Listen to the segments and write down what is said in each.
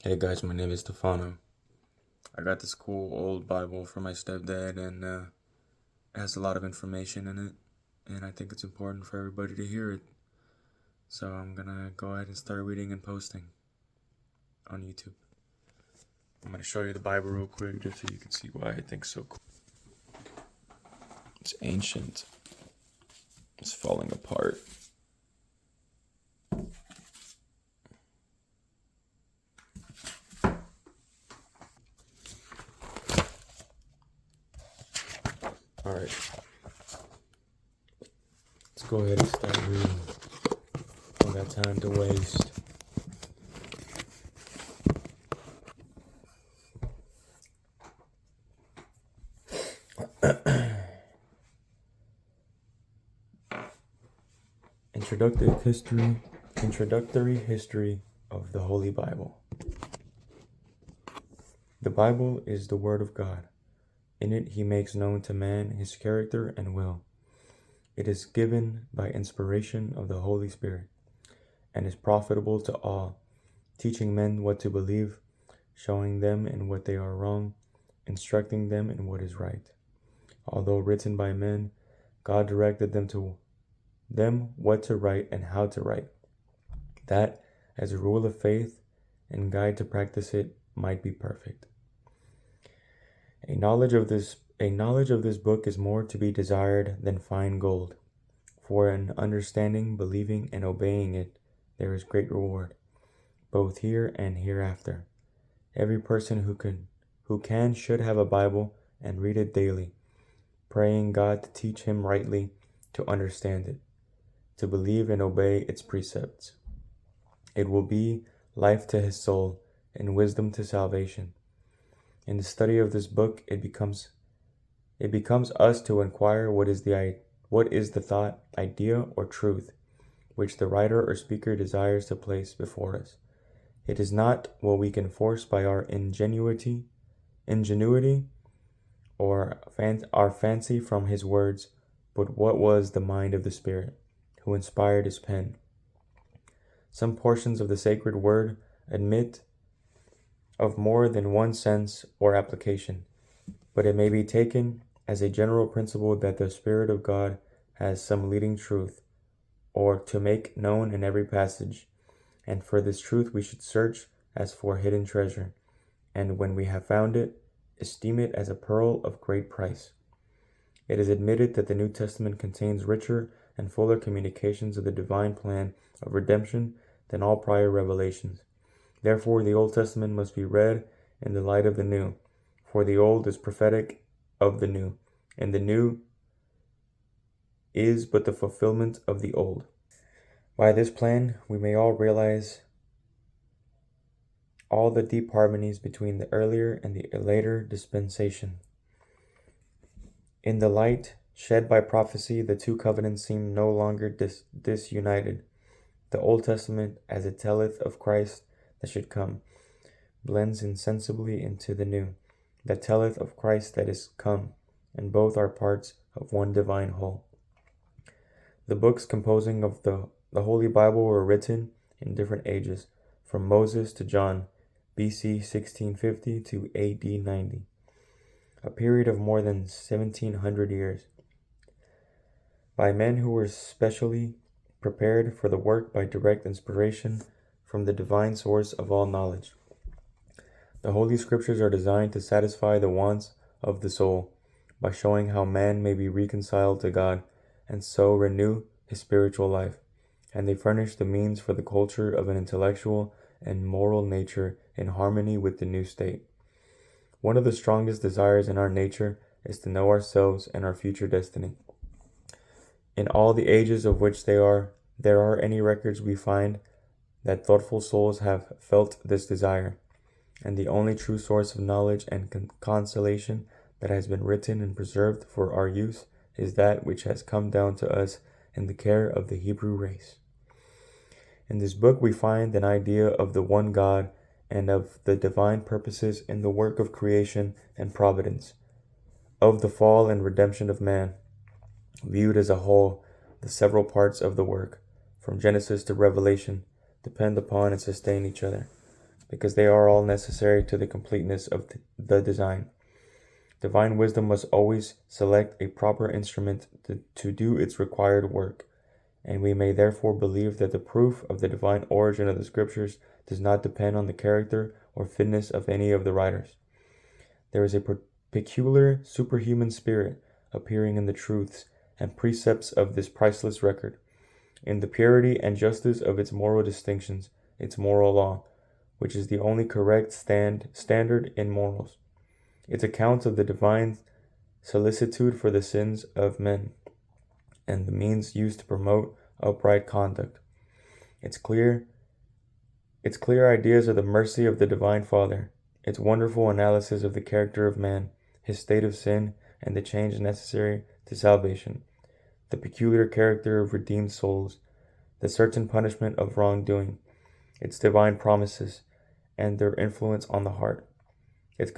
Hey guys, my name is Stefano. I got this cool old Bible from my stepdad, and it has a lot of information in it, and I think it's important for everybody to hear it. So I'm gonna go ahead and start reading and posting on YouTube. I'm gonna show you the Bible real quick just so you can see why I think it's so cool. It's ancient. It's falling apart. Alright. Let's go ahead and start reading. Don't got time to waste. Introductory history of the Holy Bible. The Bible is the Word of God. In it he makes known to man his character and will. It is given by inspiration of the Holy Spirit, and is profitable to all, teaching men what to believe, showing them in what they are wrong, instructing them in what is right. Although written by men, God directed them what to write and how to write, that, as a rule of faith and guide to practice it, might be perfect. A knowledge of this book is more to be desired than fine gold. For in understanding, believing, and obeying it, there is great reward, both here and hereafter. Every person who can should have a Bible and read it daily, praying God to teach him rightly to understand it, to believe and obey its precepts. It will be life to his soul and wisdom to salvation. In the study of this book, it becomes us to inquire what is the thought, idea, or truth which the writer or speaker desires to place before us. It is not what we can force by our ingenuity, or our fancy from his words, but what was the mind of the Spirit, who inspired his pen. Some portions of the sacred word admit of more than one sense or application, but it may be taken as a general principle that the Spirit of God has some leading truth, or to make known in every passage, and for this truth we should search as for hidden treasure, and when we have found it, esteem it as a pearl of great price. It is admitted that the New Testament contains richer and fuller communications of the divine plan of redemption than all prior revelations. Therefore, the Old Testament must be read in the light of the New, for the Old is prophetic of the New, and the New is but the fulfillment of the Old. By this plan, we may all realize all the deep harmonies between the earlier and the later dispensation. In the light shed by prophecy, the two covenants seem no longer disunited. The Old Testament, as it telleth of Christ that should come, blends insensibly into the New, that telleth of Christ that is come, and both are parts of one divine whole. The books composing of the Holy Bible were written in different ages, from Moses to John, BC 1650 to AD 90, a period of more than 1700 years, by men who were specially prepared for the work by direct inspiration from the divine source of all knowledge. The Holy Scriptures are designed to satisfy the wants of the soul by showing how man may be reconciled to God and so renew his spiritual life, and they furnish the means for the culture of an intellectual and moral nature in harmony with the new state. One of the strongest desires in our nature is to know ourselves and our future destiny. In all the ages of which there are any records, we find that thoughtful souls have felt this desire, and the only true source of knowledge and consolation that has been written and preserved for our use is that which has come down to us in the care of the Hebrew race. In this book we find an idea of the one God and of the divine purposes in the work of creation and providence, of the fall and redemption of man. Viewed as a whole, the several parts of the work, from Genesis to Revelation, depend upon and sustain each other. because they are all necessary to the completeness of the design. Divine wisdom must always select a proper instrument to do its required work, and we may therefore believe that the proof of the divine origin of the Scriptures does not depend on the character or fitness of any of the writers. There is a peculiar superhuman spirit appearing in the truths and precepts of this priceless record, in the purity and justice of its moral distinctions, its moral law, which is the only correct standard in morals, its accounts of the divine solicitude for the sins of men, and the means used to promote upright conduct, its clear ideas of the mercy of the Divine Father, its wonderful analysis of the character of man, his state of sin, and the change necessary to salvation, the peculiar character of redeemed souls, the certain punishment of wrongdoing, its divine promises, and their influence on the heart, its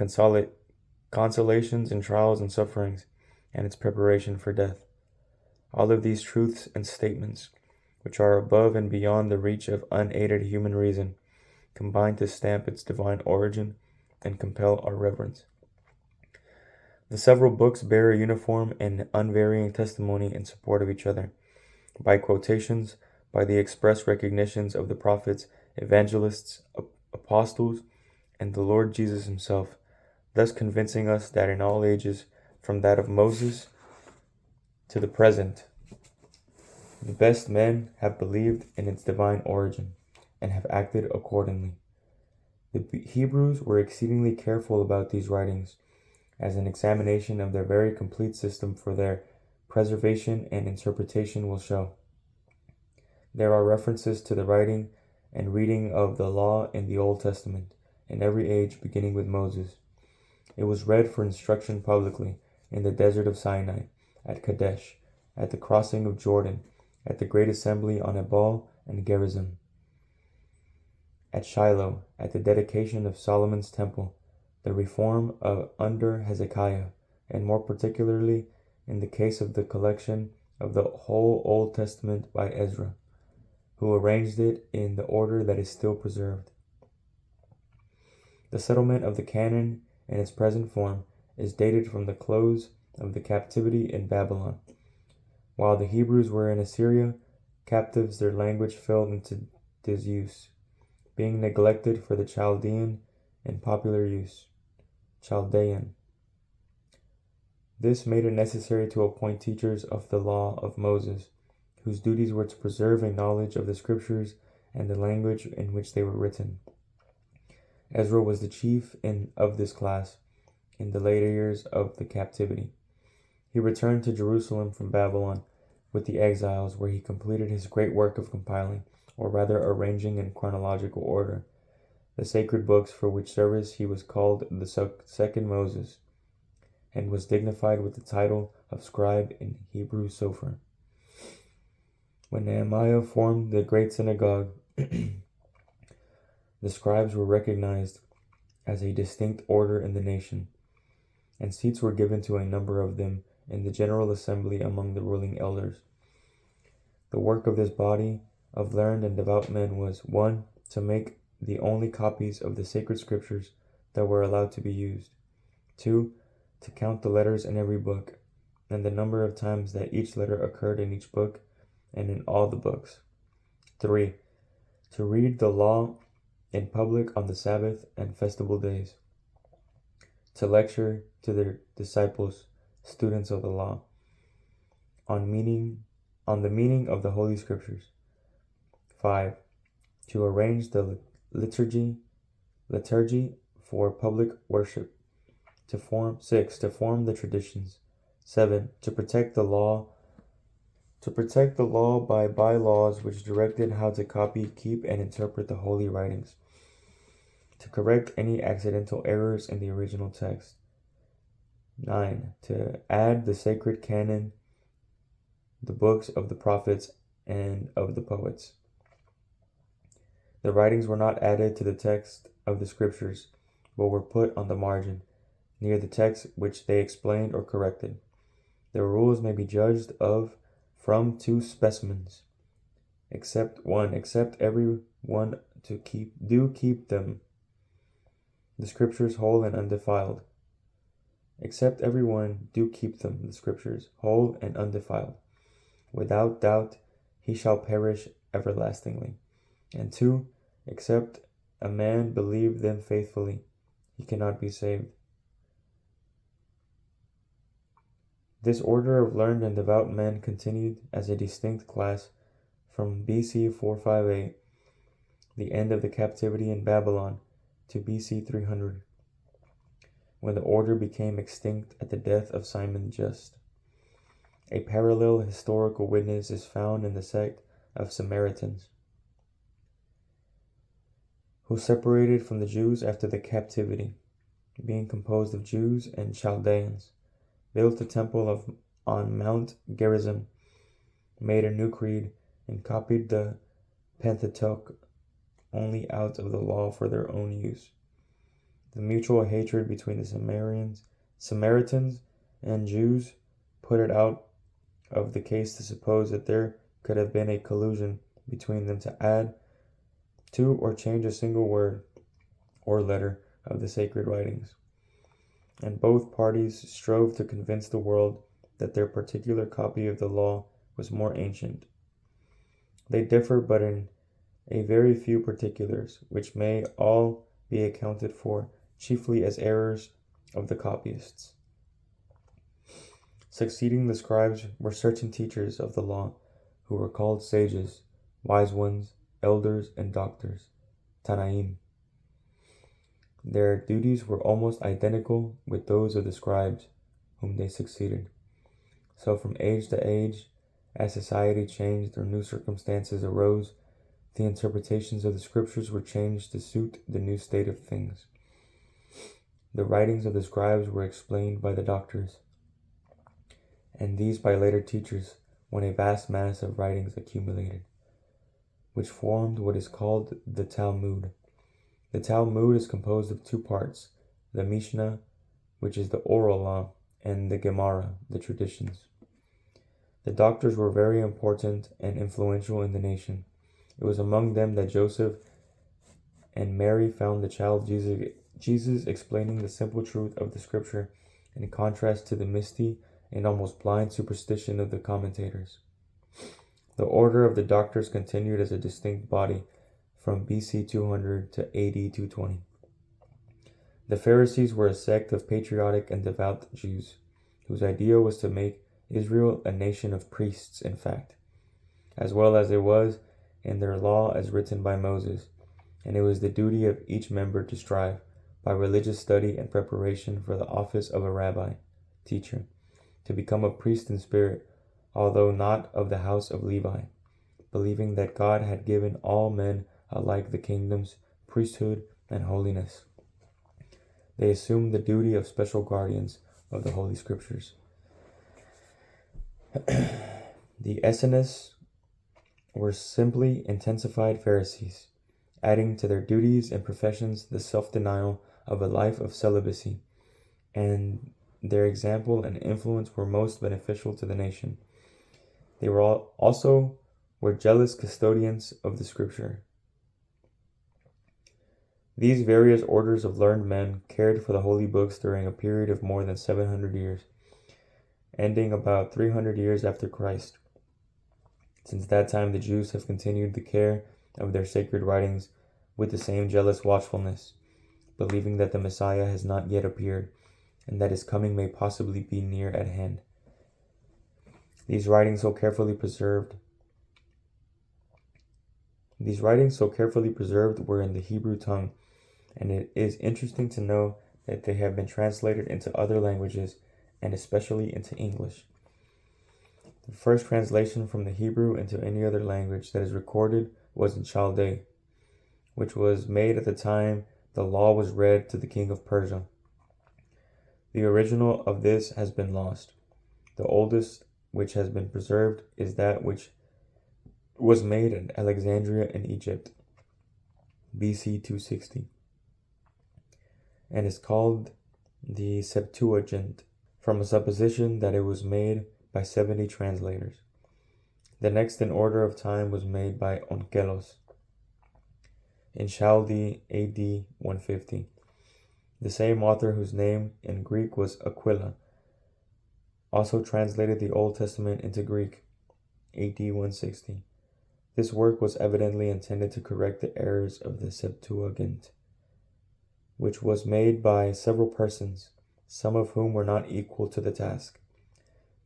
consolations in trials and sufferings, and its preparation for death. All of these truths and statements, which are above and beyond the reach of unaided human reason, combine to stamp its divine origin and compel our reverence. The several books bear a uniform and unvarying testimony in support of each other, by quotations, by the express recognitions of the prophets, evangelists, apostles, and the Lord Jesus himself, thus convincing us that in all ages, from that of Moses to the present, the best men have believed in its divine origin and have acted accordingly. The Hebrews were exceedingly careful about these writings, as an examination of their very complete system for their preservation and interpretation will show. There are references to the writing and reading of the law in the Old Testament, in every age, beginning with Moses. It was read for instruction publicly in the desert of Sinai, at Kadesh, at the crossing of Jordan, at the great assembly on Ebal and Gerizim, at Shiloh, at the dedication of Solomon's temple, the reform under Hezekiah, and more particularly in the case of the collection of the whole Old Testament by Ezra, who arranged it in the order that is still preserved. The settlement of the canon in its present form is dated from the close of the captivity in Babylon. While the Hebrews were in Assyria captives, their language fell into disuse, being neglected for the Chaldean in popular use. Chaldean. This made it necessary to appoint teachers of the law of Moses, whose duties were to preserve a knowledge of the Scriptures and the language in which they were written. Ezra was the chief of this class in the later years of the captivity. He returned to Jerusalem from Babylon with the exiles, where he completed his great work of compiling, or rather arranging in chronological order, the sacred books, for which service he was called the second Moses, and was dignified with the title of scribe in Hebrew Sofer. When Nehemiah formed the great synagogue, the scribes were recognized as a distinct order in the nation, and seats were given to a number of them in the general assembly among the ruling elders. The work of this body of learned and devout men was 1. To make the only copies of the sacred Scriptures that were allowed to be used, 2. To count the letters in every book, and the number of times that each letter occurred in each book and in all the books, 3. To read the law in public on the Sabbath and festival days, to lecture to their disciples, students of the law, on the meaning of the Holy Scriptures, 5. To arrange the liturgy for public worship, 6. To form the traditions, 7. To protect the law by bylaws which directed how to copy, keep, and interpret the holy writings, to correct any accidental errors in the original text, 9. To add the sacred canon, the books of the prophets and of the poets. The writings were not added to the text of the Scriptures, but were put on the margin, near the text which they explained or corrected. Their rules may be judged of from 2 specimens, except every one keep them, the scriptures whole and undefiled. Except everyone do keep them, the scriptures, whole and undefiled. Without doubt, he shall perish everlastingly. And 2, except a man believe them faithfully, he cannot be saved. This order of learned and devout men continued as a distinct class from BC 458, the end of the captivity in Babylon, to BC 300, when the order became extinct at the death of Simon Just. A parallel historical witness is found in the sect of Samaritans, who separated from the Jews after the captivity, being composed of Jews and Chaldeans, built a temple on Mount Gerizim, made a new creed, and copied the Pentateuch only out of the law for their own use. The mutual hatred between the Samaritans and Jews put it out of the case to suppose that there could have been a collusion between them to add to or change a single word or letter of the sacred writings. And both parties strove to convince the world that their particular copy of the law was more ancient. They differ but in a very few particulars, which may all be accounted for chiefly as errors of the copyists. Succeeding the scribes were certain teachers of the law, who were called sages, wise ones, elders, and doctors, Tanaim. Their duties were almost identical with those of the scribes, whom they succeeded. So from age to age, as society changed or new circumstances arose, the interpretations of the scriptures were changed to suit the new state of things. The writings of the scribes were explained by the doctors, and these by later teachers, when a vast mass of writings accumulated, which formed what is called the Talmud. The Talmud is composed of 2 parts, the Mishnah, which is the oral law, and the Gemara, the traditions. The doctors were very important and influential in the nation. It was among them that Joseph and Mary found the child Jesus explaining the simple truth of the scripture in contrast to the misty and almost blind superstition of the commentators. The order of the doctors continued as a distinct body from BC 200 to AD 220. The Pharisees were a sect of patriotic and devout Jews, whose idea was to make Israel a nation of priests, in fact, as well as it was in their law as written by Moses, and it was the duty of each member to strive, by religious study and preparation for the office of a rabbi, teacher, to become a priest in spirit, although not of the house of Levi, believing that God had given all men alike the kingdoms, priesthood, and holiness. They assumed the duty of special guardians of the Holy Scriptures. The Essenes were simply intensified Pharisees, adding to their duties and professions the self-denial of a life of celibacy, and their example and influence were most beneficial to the nation. They were also jealous custodians of the Scripture. These various orders of learned men cared for the holy books during a period of more than 700 years, ending about 300 years after Christ. Since that time, the Jews have continued the care of their sacred writings with the same jealous watchfulness, believing that the Messiah has not yet appeared, and that his coming may possibly be near at hand. These writings so carefully preserved were in the Hebrew tongue, and it is interesting to know that they have been translated into other languages, and especially into English. The first translation from the Hebrew into any other language that is recorded was in Chaldee, which was made at the time the law was read to the king of Persia. The original of this has been lost. The oldest which has been preserved is that which was made at Alexandria in Egypt, BC 260, and is called the Septuagint, from a supposition that it was made by 70 translators. The next in order of time was made by Onkelos in Chaldee, AD 150. The same author, whose name in Greek was Aquila, also translated the Old Testament into Greek, AD 160. This work was evidently intended to correct the errors of the Septuagint, which was made by several persons, some of whom were not equal to the task.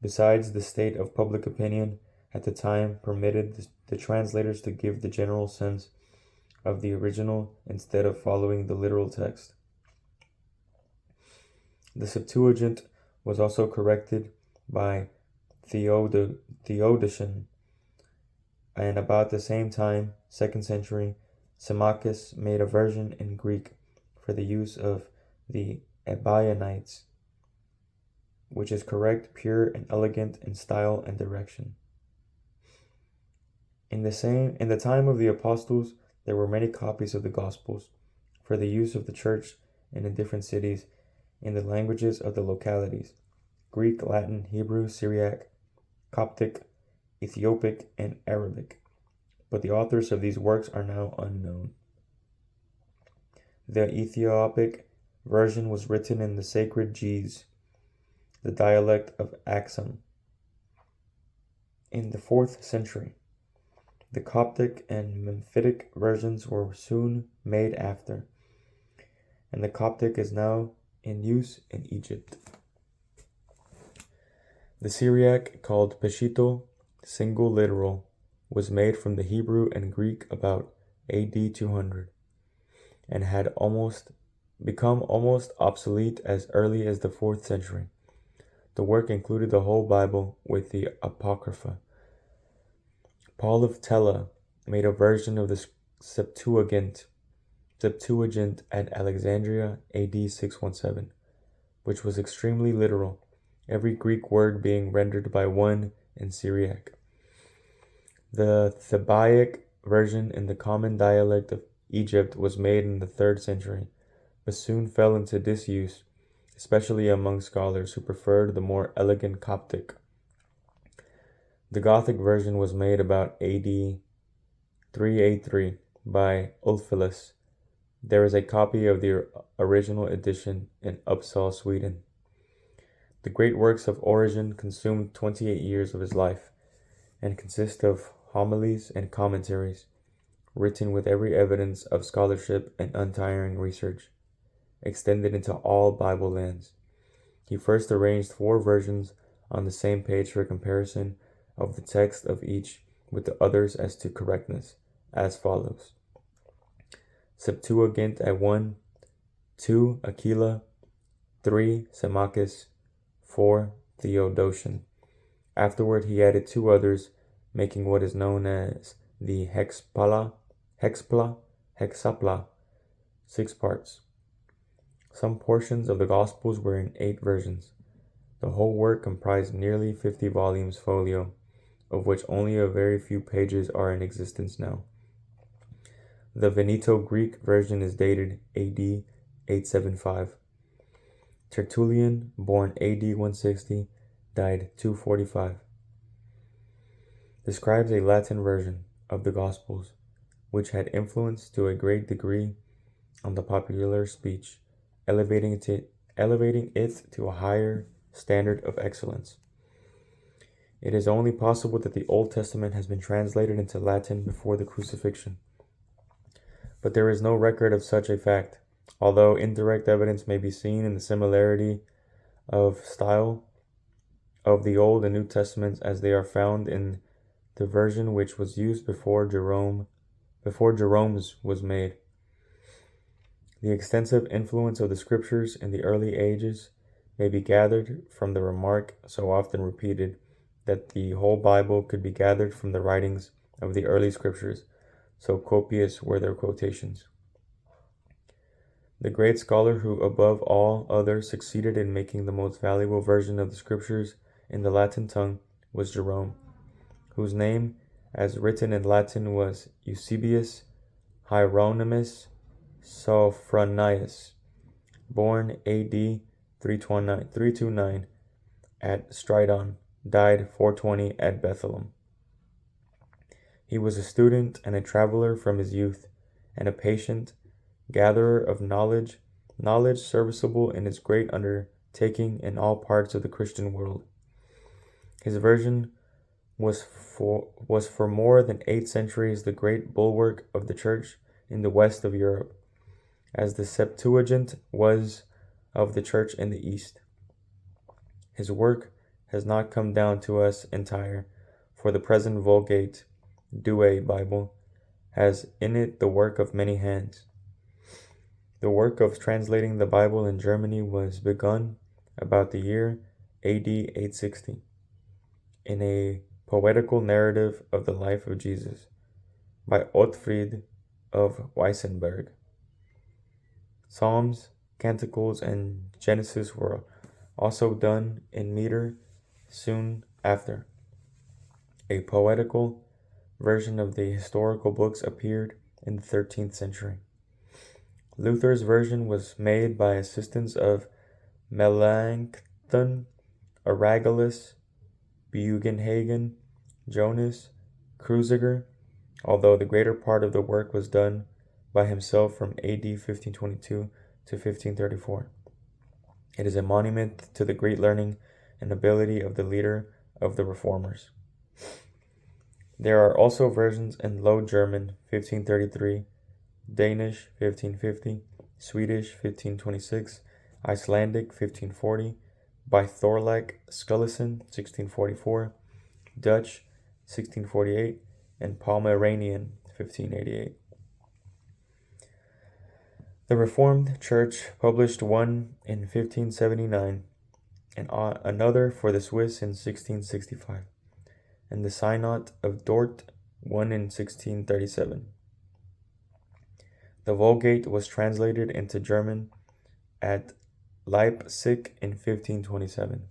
Besides, the state of public opinion at the time permitted the translators to give the general sense of the original instead of following the literal text. The Septuagint was also corrected by Theodosian, and about the same time, 2nd century, Symmachus made a version in Greek for the use of the Ebionites, which is correct, pure, and elegant in style and direction. In the time of the apostles, there were many copies of the Gospels for the use of the church and in different cities in the languages of the localities: Greek, Latin, Hebrew, Syriac, Coptic, Ethiopic, and Arabic. But the authors of these works are now unknown. The Ethiopic version was written in the sacred Ge'ez, the dialect of Aksum, in the 4th century. The Coptic and Memphitic versions were soon made after, and the Coptic is now in use in Egypt. The Syriac, called Peshito, single literal, was made from the Hebrew and Greek about AD 200, and had become almost obsolete as early as the 4th century. The work included the whole Bible with the Apocrypha. Paul of Tella made a version of the Septuagint at Alexandria, AD 617, which was extremely literal, every Greek word being rendered by one in Syriac. The Thebaid version in the common dialect of Egypt was made in the 3rd century, but soon fell into disuse, especially among scholars who preferred the more elegant Coptic. The Gothic version was made about AD 383 by Ulfilas. There is a copy of the original edition in Uppsala, Sweden. The great works of Origen consumed 28 years of his life, and consist of homilies and commentaries, written with every evidence of scholarship and untiring research, extended into all Bible lands. He first arranged 4 versions on the same page for comparison of the text of each with the others as to correctness, as follows: Septuagint at 1, 2 Aquila, 3 Symmachus, 4 Theodosian. Afterward he added 2 others, making what is known as the hexapla, 6 parts. Some portions of the Gospels were in 8 versions. The whole work comprised nearly 50 volumes folio, of which only a very few pages are in existence now. The Veneto Greek version is dated AD 875. Tertullian, born AD 160, died 245. Describes a Latin version of the Gospels, which had influence to a great degree on the popular speech, elevating it to a higher standard of excellence. It is only possible that the Old Testament has been translated into Latin before the crucifixion, but there is no record of such a fact, although indirect evidence may be seen in the similarity of style of the Old and New Testaments as they are found in the version which was used before Jerome's was made. The extensive influence of the Scriptures in the early ages may be gathered from the remark so often repeated that the whole Bible could be gathered from the writings of the early Scriptures, so copious were their quotations. The great scholar who above all others succeeded in making the most valuable version of the Scriptures in the Latin tongue was Jerome, whose name as written in Latin was Eusebius Hieronymus Sophronius, born AD 329 at Stridon, died 420 at Bethlehem. He was a student and a traveler from his youth, and a patient gatherer of knowledge knowledge serviceable in its great undertaking in all parts of the Christian world. His version was for more than 8 centuries the great bulwark of the church in the west of Europe, as the Septuagint was of the church in the east. His work has not come down to us entire, for the present Vulgate Douay Bible has in it the work of many hands. The work of translating the Bible in Germany was begun about the year AD 860 in a poetical narrative of the life of Jesus by Ottfried of Weissenberg. Psalms, Canticles, and Genesis were also done in meter soon after. A poetical version of the historical books appeared in the 13th century. Luther's version was made by assistance of Melanchthon, Aragulus, Bugenhagen, Jonas, Kreuziger, although the greater part of the work was done by himself from AD 1522 to 1534. It is a monument to the great learning and ability of the leader of the Reformers. There are also versions in Low German 1533, Danish 1550, Swedish 1526, Icelandic 1540, by Thorlak Scullison 1644, Dutch 1648, and Pomeranian 1588. The Reformed Church published one in 1579 and another for the Swiss in 1665, and the Synod of Dort one in 1637. The Vulgate was translated into German at Leipzig in 1527.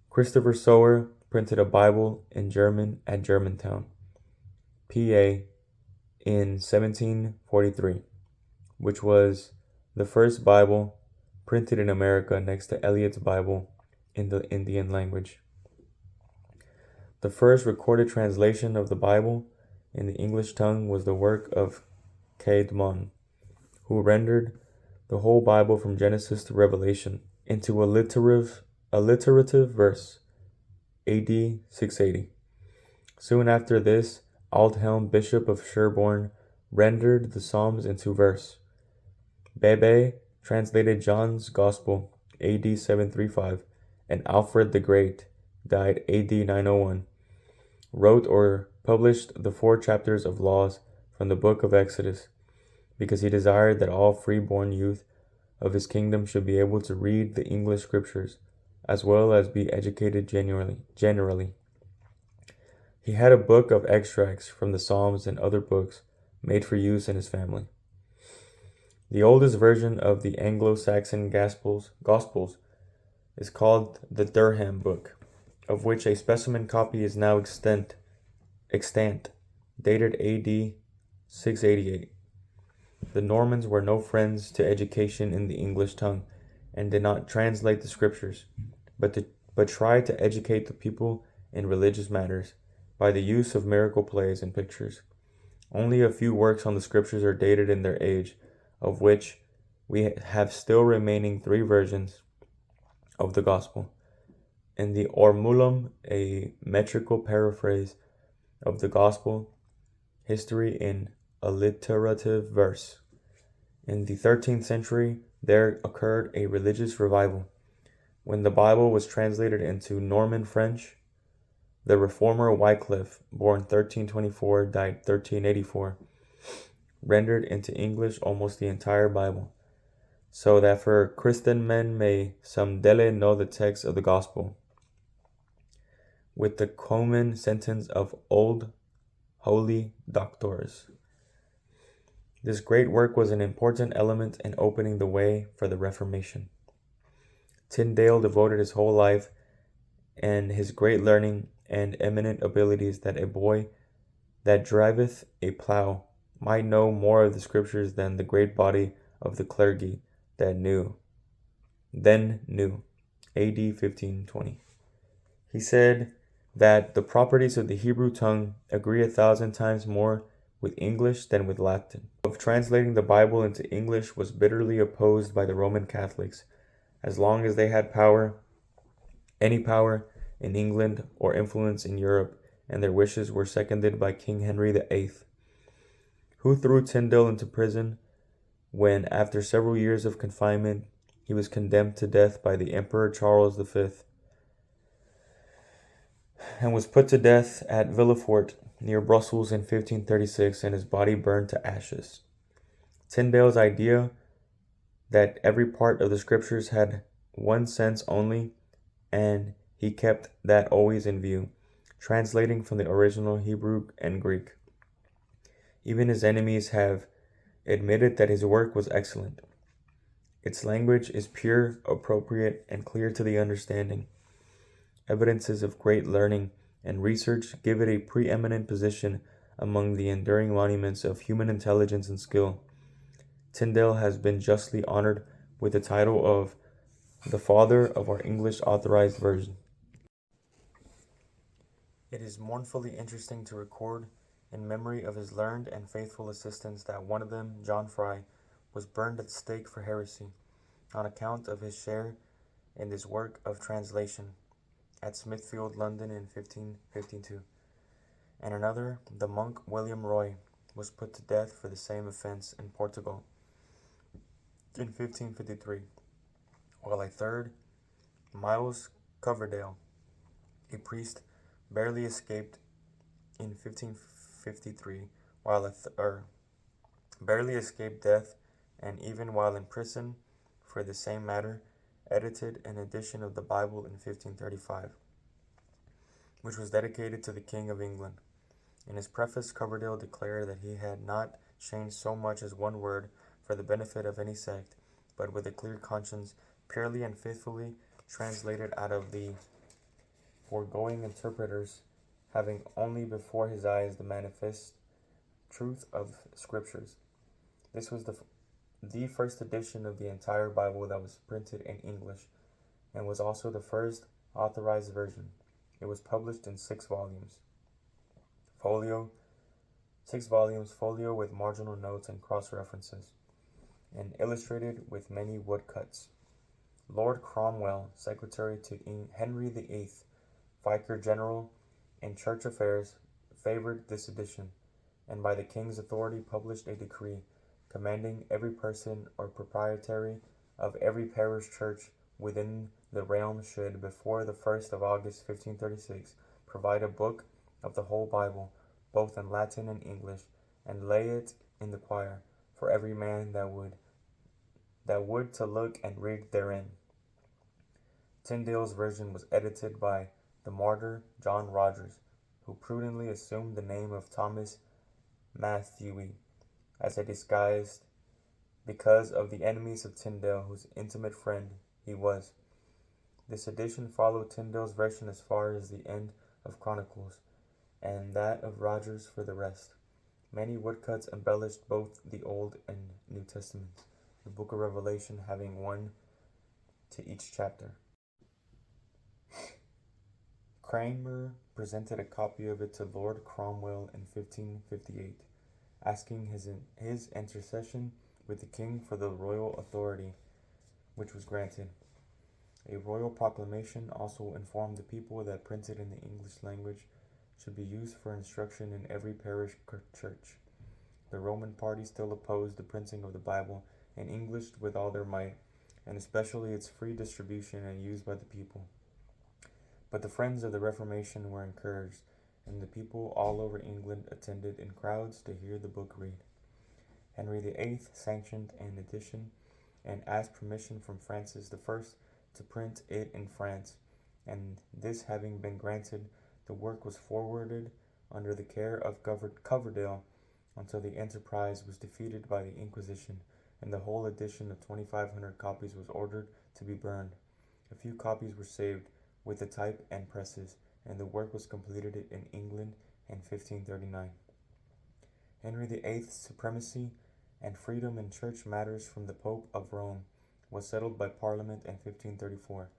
Christopher Sower printed a Bible in German at Germantown, PA, in 1743, which was the first Bible printed in America next to Eliot's Bible in the Indian language. The first recorded translation of the Bible in the English tongue was the work of Caedmon, who rendered the whole Bible from Genesis to Revelation into alliterative verse, AD 680. Soon after this, Aldhelm, Bishop of Sherborne, rendered the Psalms into verse. Bebe translated John's Gospel, AD 735, and Alfred the Great, died AD 901, wrote or published the 4 chapters of laws from the book of Exodus, because he desired that all free-born youth of his kingdom should be able to read the English scriptures, as well as be educated generally. He had a book of extracts from the Psalms and other books made for use in his family. The oldest version of the Anglo-Saxon Gospels is called the Durham Book, of which a specimen copy is now extant, dated AD 688. The Normans were no friends to education in the English tongue, and did not translate the scriptures, but tried to educate the people in religious matters by the use of miracle plays and pictures. Only a few works on the scriptures are dated in their age, of which we have still remaining 3 versions of the gospel. In the Ormulum, a metrical paraphrase of the gospel history in alliterative verse. In the 13th century, there occurred a religious revival. When the Bible was translated into Norman French, the reformer Wycliffe, born 1324, died 1384, rendered into English almost the entire Bible, so that for Christian men may some dele know the text of the gospel, with the common sentence of old holy doctors. This great work was an important element in opening the way for the Reformation. Tyndale devoted his whole life and his great learning and eminent abilities that a boy that driveth a plough might know more of the scriptures than the great body of the clergy then knew, AD 1520. He said that the properties of the Hebrew tongue agree 1,000 times more with English than with Latin. of translating the Bible into English was bitterly opposed by the Roman Catholics. As long as they had any power in England or influence in Europe, and their wishes were seconded by King Henry VIII, who threw Tyndale into prison when, after several years of confinement, he was condemned to death by the Emperor Charles V and was put to death at Villefort near Brussels in 1536 and his body burned to ashes. Tyndale's idea that every part of the scriptures had one sense only, and he kept that always in view, translating from the original Hebrew and Greek. Even his enemies have admitted that his work was excellent. Its language is pure, appropriate, and clear to the understanding. Evidences of great learning and research give it a preeminent position among the enduring monuments of human intelligence and skill. Tyndale has been justly honored with the title of the father of our English authorized version. It is mournfully interesting to record, in memory of his learned and faithful assistants, that one of them, John Fry, was burned at the stake for heresy, on account of his share in this work of translation, at Smithfield, London, in 1552. And another, the monk William Roy, was put to death for the same offense in Portugal in 1553, while a third, Miles Coverdale, a priest, barely escaped in 1553, while barely escaped death, and even while in prison for the same matter, edited an edition of the Bible in 1535, which was dedicated to the King of England. In his preface, Coverdale declared that he had not changed so much as one word for the benefit of any sect, but with a clear conscience, purely and faithfully translated out of the foregoing interpreters, having only before his eyes the manifest truth of Scriptures. This was the first edition of the entire Bible that was printed in English, and was also the first authorized version. It was published in 6 volumes. Folio with marginal notes and cross-references, and illustrated with many woodcuts. Lord Cromwell, secretary to Henry VIII, Vicar General in Church Affairs, favored this edition, and by the King's authority published a decree commanding every person or proprietary of every parish church within the realm should, before the 1st of August 1536, provide a book of the whole Bible, both in Latin and English, and lay it in the choir for every man that would to look and read therein. Tyndale's version was edited by the martyr John Rogers, who prudently assumed the name of Thomas Matthewy as a disguise because of the enemies of Tyndale, whose intimate friend he was. This edition followed Tyndale's version as far as the end of Chronicles, and that of Rogers for the rest. Many woodcuts embellished both the Old and New Testaments, the book of Revelation having one to each chapter. Cranmer presented a copy of it to Lord Cromwell in 1558, asking his intercession with the king for the royal authority, which was granted. A royal proclamation also informed the people that printed in the English language should be used for instruction in every parish church. The Roman party still opposed the printing of the Bible in English with all their might, and especially its free distribution and use by the people. But the friends of the Reformation were encouraged, and the people all over England attended in crowds to hear the book read. Henry VIII sanctioned an edition and asked permission from Francis I to print it in France, and this having been granted, the work was forwarded under the care of Coverdale until the enterprise was defeated by the Inquisition, and the whole edition of 2,500 copies was ordered to be burned. A few copies were saved with the type and presses, and the work was completed in England in 1539. Henry VIII's supremacy and freedom in church matters from the Pope of Rome was settled by Parliament in 1534,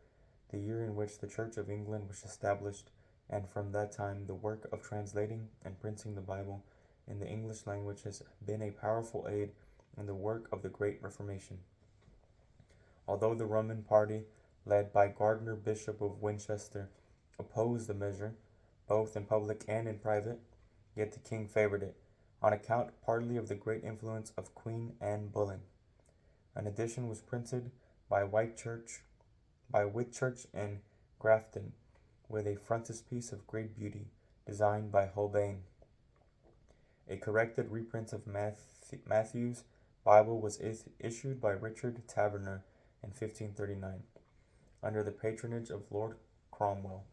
the year in which the Church of England was established, and from that time the work of translating and printing the Bible in the English language has been a powerful aid in the work of the Great Reformation. Although the Roman party, led by Gardiner, Bishop of Winchester, opposed the measure, both in public and in private, yet the king favored it, on account partly of the great influence of Queen Anne Boleyn. An edition was printed by Whitchurch in Grafton, with a frontispiece of great beauty, designed by Holbein. A corrected reprint of Matthew's Bible was issued by Richard Taverner in 1539, under the patronage of Lord Cromwell,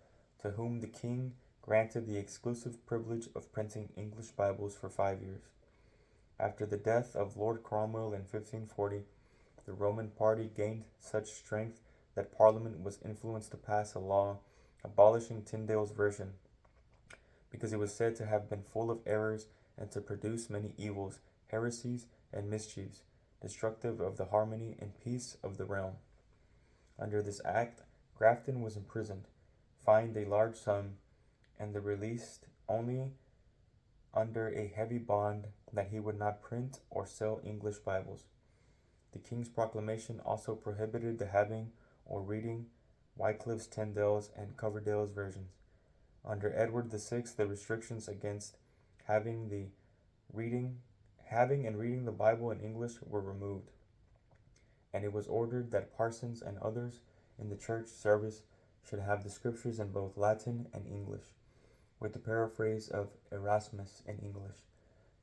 to whom the king granted the exclusive privilege of printing English Bibles for 5 years. After the death of Lord Cromwell in 1540, the Roman party gained such strength that Parliament was influenced to pass a law abolishing Tyndale's version, because it was said to have been full of errors and to produce many evils, heresies, and mischiefs, destructive of the harmony and peace of the realm. Under this act, Grafton was imprisoned, fined a large sum, and released only under a heavy bond that he would not print or sell English Bibles. The king's proclamation also prohibited the having or reading Wycliffe's, Tyndale's, and Coverdale's versions. Under Edward VI, the restrictions against having and reading the Bible in English were removed, and it was ordered that parsons and others in the church service should have the scriptures in both Latin and English, with the paraphrase of Erasmus in English,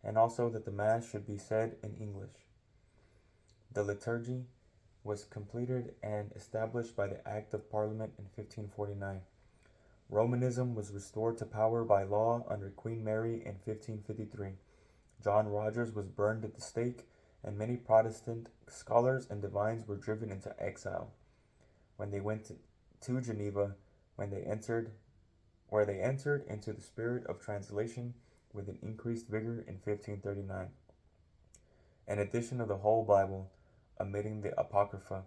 and also that the Mass should be said in English. The liturgy was completed and established by the Act of Parliament in 1549. Romanism was restored to power by law under Queen Mary in 1553. John Rogers was burned at the stake, and many Protestant scholars and divines were driven into exile. When they went to Geneva, where they entered into the spirit of translation with an increased vigor in 1539. An edition of the whole Bible, omitting the Apocrypha,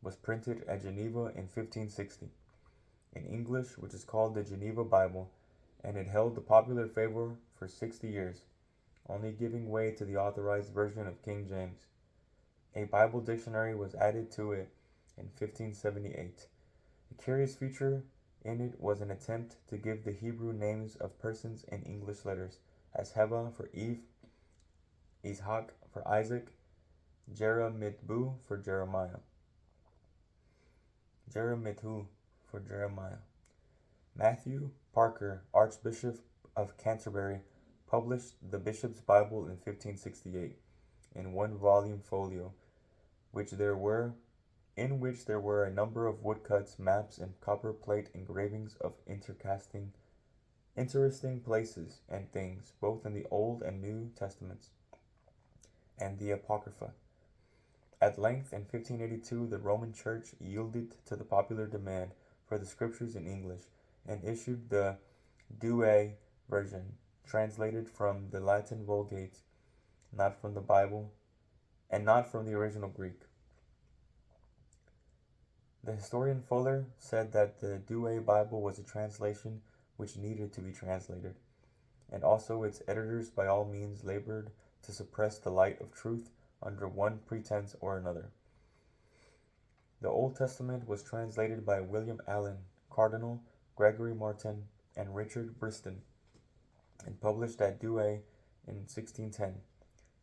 was printed at Geneva in 1560, in English, which is called the Geneva Bible, and it held the popular favor for 60 years, only giving way to the authorized version of King James. A Bible dictionary was added to it in 1578. A curious feature in it was an attempt to give the Hebrew names of persons in English letters, as Heva for Eve, Ishak for Isaac, Jeremithu for Jeremiah. Matthew Parker, Archbishop of Canterbury, published the Bishop's Bible in 1568 in one volume folio, in which there were a number of woodcuts, maps, and copper plate engravings of interesting places and things, both in the Old and New Testaments, and the Apocrypha. At length, in 1582, the Roman Church yielded to the popular demand for the scriptures in English, and issued the Douay version, translated from the Latin Vulgate, not from the Bible, and not from the original Greek. The historian Fuller said that the Douay Bible was a translation which needed to be translated, and also its editors by all means labored to suppress the light of truth under one pretense or another. The Old Testament was translated by William Allen, Cardinal Gregory Martin, and Richard Briston, and published at Douay in 1610,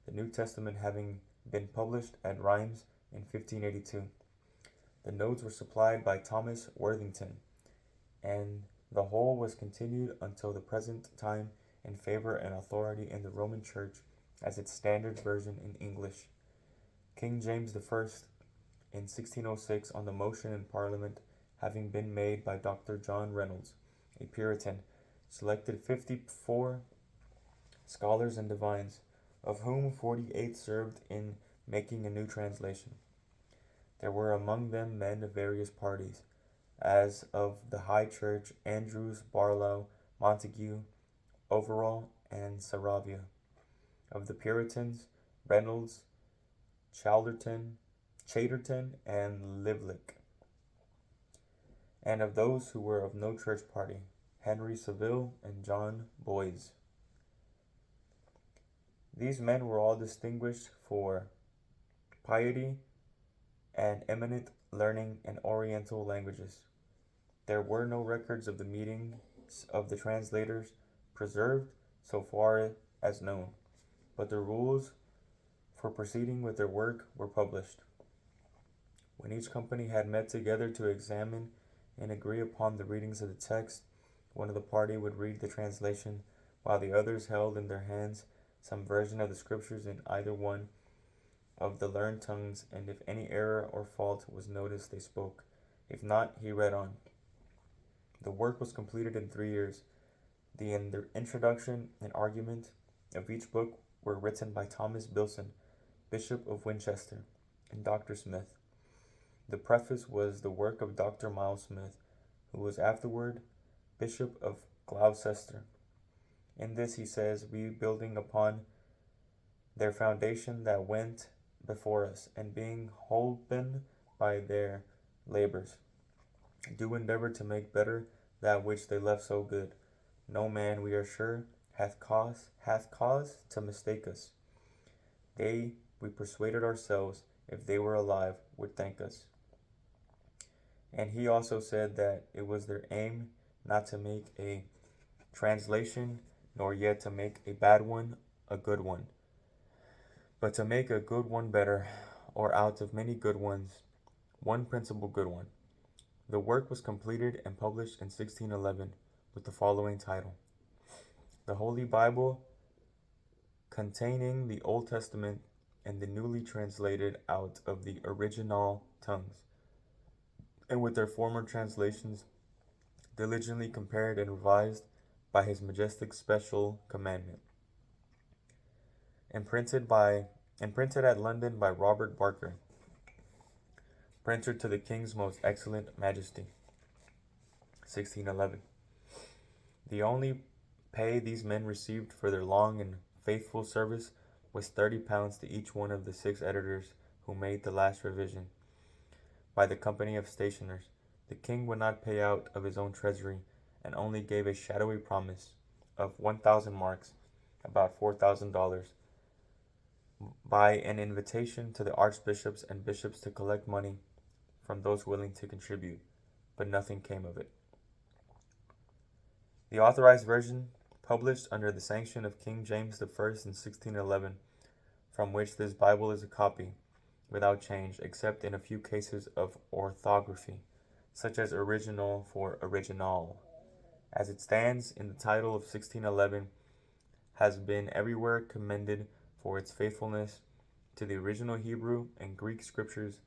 the New Testament having been published at Rheims in 1582. The notes were supplied by Thomas Worthington, and the whole was continued until the present time in favor and authority in the Roman Church as its standard version in English. King James I, in 1606, on the motion in Parliament having been made by Dr. John Reynolds, a Puritan, selected 54 scholars and divines, of whom 48 served in making a new translation. There were among them men of various parties, as of the High Church, Andrews, Barlow, Montague, Overall, and Saravia; of the Puritans, Reynolds, Chatterton, and Livelick; and of those who were of no church party, Henry Saville and John Boys. These men were all distinguished for piety and eminent learning in Oriental languages. There were no records of the meetings of the translators preserved so far as known, but the rules for proceeding with their work were published. When each company had met together to examine and agree upon the readings of the text, one of the party would read the translation, while the others held in their hands some version of the scriptures in either one of the learned tongues, and if any error or fault was noticed, they spoke. If not, he read on. The work was completed in 3 years. The introduction and argument of each book were written by Thomas Bilson, Bishop of Winchester, and Dr. Smith. The preface was the work of Dr. Miles Smith, who was afterward Bishop of Gloucester. In this he says, "We building upon their foundation that went before us, and being holpen by their labors, do endeavor to make better that which they left so good. No man, we are sure, hath cause to mistake us. They, we persuaded ourselves, if they were alive, would thank us." And he also said that it was their aim not to make a translation, nor yet to make a bad one a good one, but to make a good one better, or out of many good ones, one principal good one. The work was completed and published in 1611 with the following title: The Holy Bible, containing the Old Testament and the newly translated out of the original tongues, and with their former translations diligently compared and revised by his majestic special commandment, and printed at London by Robert Barker, printer to the King's most excellent majesty. 1611. The only pay these men received for their long and faithful service was £30 to each one of the 6 editors who made the last revision by the company of stationers. The king would not pay out of his own treasury, and only gave a shadowy promise of 1,000 marks, about $4,000, by an invitation to the archbishops and bishops to collect money from those willing to contribute, but nothing came of it. The authorized version, published under the sanction of King James I in 1611, from which this Bible is a copy, without change, except in a few cases of orthography, such as original for original, as it stands in the title of 1611, has been everywhere commended for its faithfulness to the original Hebrew and Greek scriptures,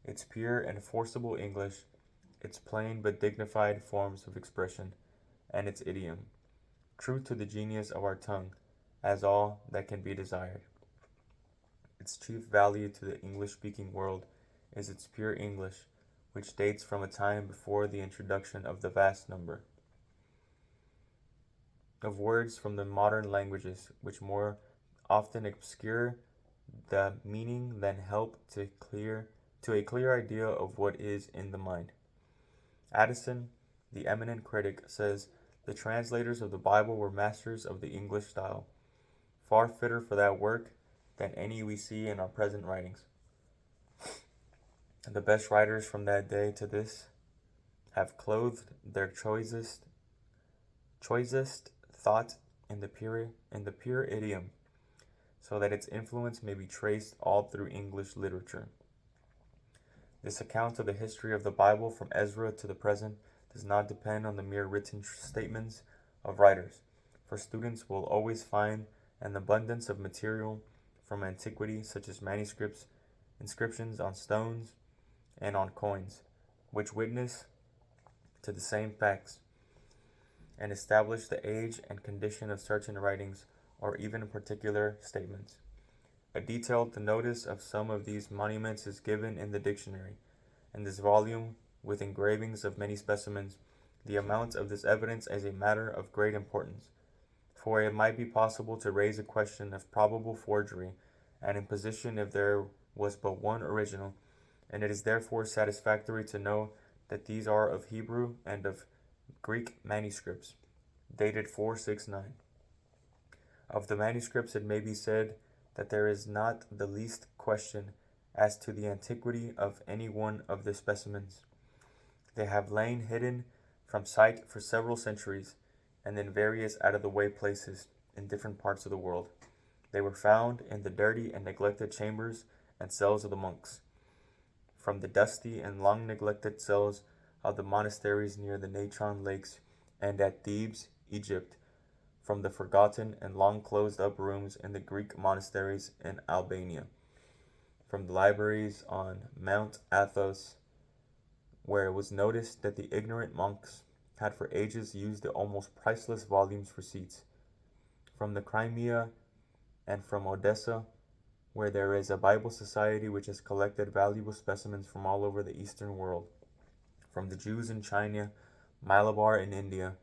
its pure and forcible English, its plain but dignified forms of expression, and its idiom, true to the genius of our tongue, as all that can be desired. Its chief value to the English-speaking world is its pure English, which dates from a time before the introduction of the vast number of words from the modern languages, which more often obscure the meaning than help to a clear idea of what is in the mind. Addison, the eminent critic, says the translators of the Bible were masters of the English style, far fitter for that work than any we see in our present writings. The best writers from that day to this have clothed their choicest thought in the pure idiom, so that its influence may be traced all through English literature. This account of the history of the Bible from Ezra to the present does not depend on the mere written statements of writers, for students will always find an abundance of material from antiquity, such as manuscripts, inscriptions on stones, and on coins, which witness to the same facts, and establish the age and condition of certain writings, or even particular statements. A detailed notice of some of these monuments is given in the dictionary. In this volume, with engravings of many specimens, the amount of this evidence is a matter of great importance, for it might be possible to raise a question of probable forgery and imposition if there was but one original, and it is therefore satisfactory to know that these are of Hebrew and of Greek manuscripts, dated 469. Of the manuscripts, it may be said that there is not the least question as to the antiquity of any one of the specimens. They have lain hidden from sight for several centuries, and in various out-of-the-way places in different parts of the world. They were found in the dirty and neglected chambers and cells of the monks, from the dusty and long-neglected cells of the monasteries near the Natron lakes and at Thebes, Egypt, from the forgotten and long closed-up rooms in the Greek monasteries in Albania, from the libraries on Mount Athos, where it was noticed that the ignorant monks had for ages used the almost priceless volumes for seats, from the Crimea and from Odessa, where there is a Bible Society which has collected valuable specimens from all over the Eastern world, from the Jews in China, Malabar in India,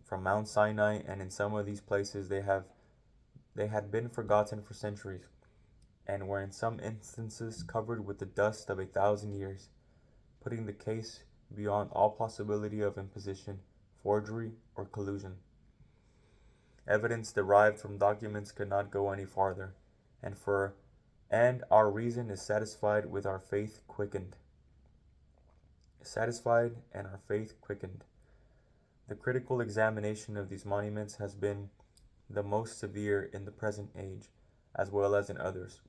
from Mount Sinai, and in some of these places they had been forgotten for centuries, and were in some instances covered with the dust of 1,000 years, putting the case beyond all possibility of imposition, forgery, or collusion. Evidence derived from documents could not go any farther, and our reason is satisfied with our faith quickened. Satisfied and our faith quickened. The critical examination of these monuments has been the most severe in the present age, as well as in others,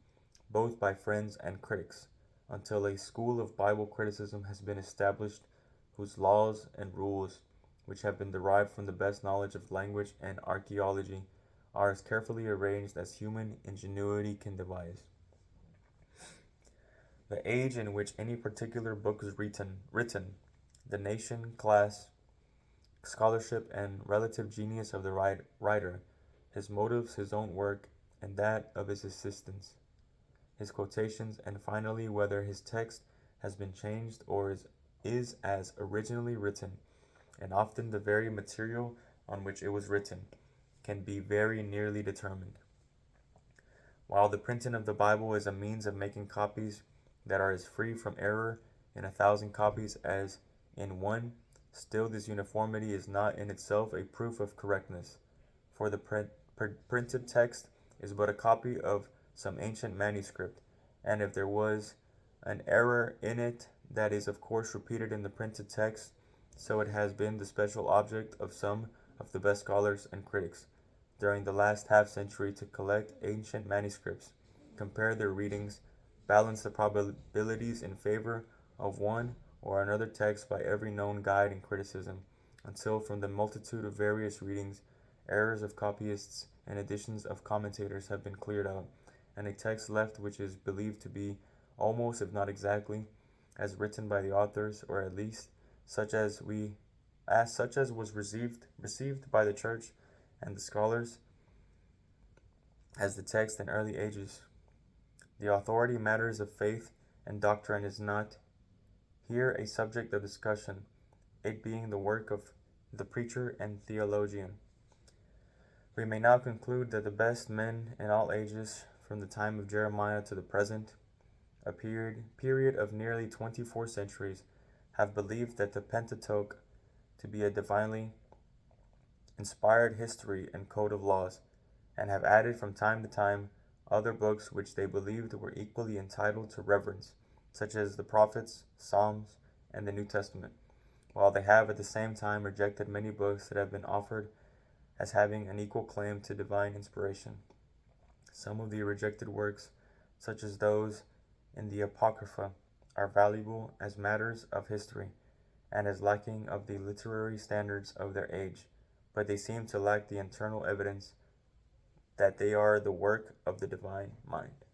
both by friends and critics, until a school of Bible criticism has been established whose laws and rules, which have been derived from the best knowledge of language and archaeology, are as carefully arranged as human ingenuity can devise. The age in which any particular book is written, the nation, class, scholarship, and relative genius of the writer, his motives, his own work, and that of his assistants, his quotations, and finally whether his text has been changed or is as originally written, and often the very material on which it was written, can be very nearly determined. While the printing of the Bible is a means of making copies that are as free from error in 1,000 copies as in one, still this uniformity is not in itself a proof of correctness, for the printed text is but a copy of some ancient manuscript, and if there was an error in it, that is of course repeated in the printed text, so it has been the special object of some of the best scholars and critics during the last half-century to collect ancient manuscripts, compare their readings, balance the probabilities in favor of one or another text by every known guide and criticism, until from the multitude of various readings, errors of copyists and additions of commentators have been cleared out, and a text left which is believed to be almost, if not exactly, as written by the authors, or at least such as was received by the church and the scholars as the text in early ages. The authority matters of faith and doctrine is not here a subject of discussion, it being the work of the preacher and theologian. We may now conclude that the best men in all ages, from the time of Jeremiah to the present, a period of nearly 24 centuries, have believed that the Pentateuch to be a divinely inspired history and code of laws, and have added from time to time other books which they believed were equally entitled to reverence, such as the prophets, Psalms, and the New Testament, while they have at the same time rejected many books that have been offered as having an equal claim to divine inspiration. Some of the rejected works, such as those in the Apocrypha, are valuable as matters of history, and as lacking of the literary standards of their age, but they seem to lack the internal evidence that they are the work of the divine mind.